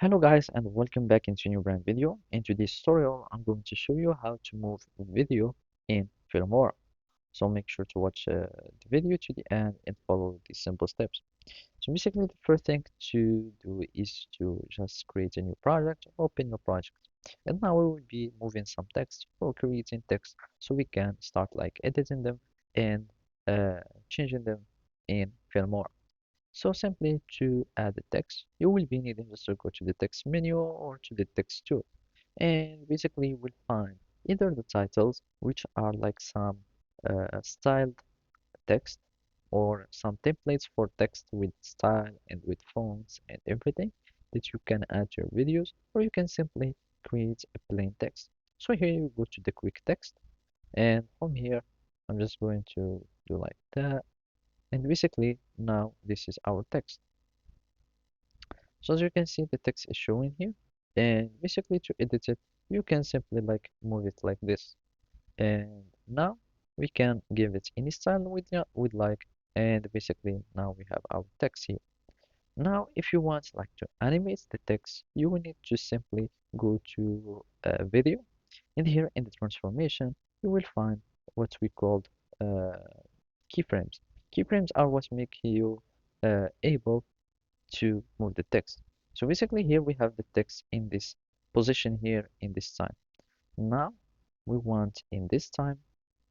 Hello guys and welcome back into a new brand video. In today's tutorial, I'm going to show you how to move video in Filmora. So make sure to watch the video to the end and follow these simple steps. So basically the first thing to do is to just create a new project, open your project. And now we will be moving some text or creating text so we can start like editing them and uh, changing them in Filmora. So simply to add the text, you will be needing just to go to the text menu or to the text tool. And basically you will find either the titles, which are like some styled text or some templates for text with style and with fonts and everything that you can add to your videos, or you can simply create a plain text. So here you go to the quick text, and from here I'm just going to do like that. And basically now this is our text. So as you can see, the text is showing here, and basically to edit it, you can simply like move it like this. And now we can give it any style with like, and basically now we have our text here. Now, if you want like to animate the text, you will need to simply go to video, and here in the transformation, you will find what we called uh, keyframes. Keyframes are what make you able to move the text. So basically here we have the text in this position here in this time. Now we want in this time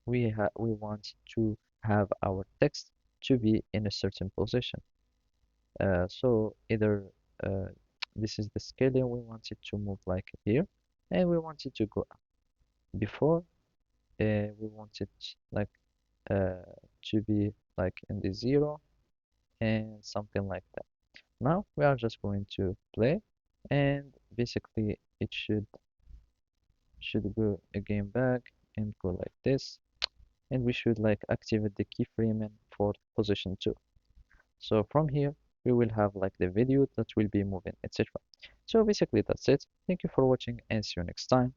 we want to have our text to be in a certain position. So either uh, this is the scaling we want it to move like here, and we want it to go up. Before we want it like uh, to be like in the zero and something like that. Now we are just going to play, and basically it should go again back and go like this, and we should like activate the keyframing for position 2. So from here we will have like the video that will be moving, etc. So basically that's it. Thank you for watching and see you next time.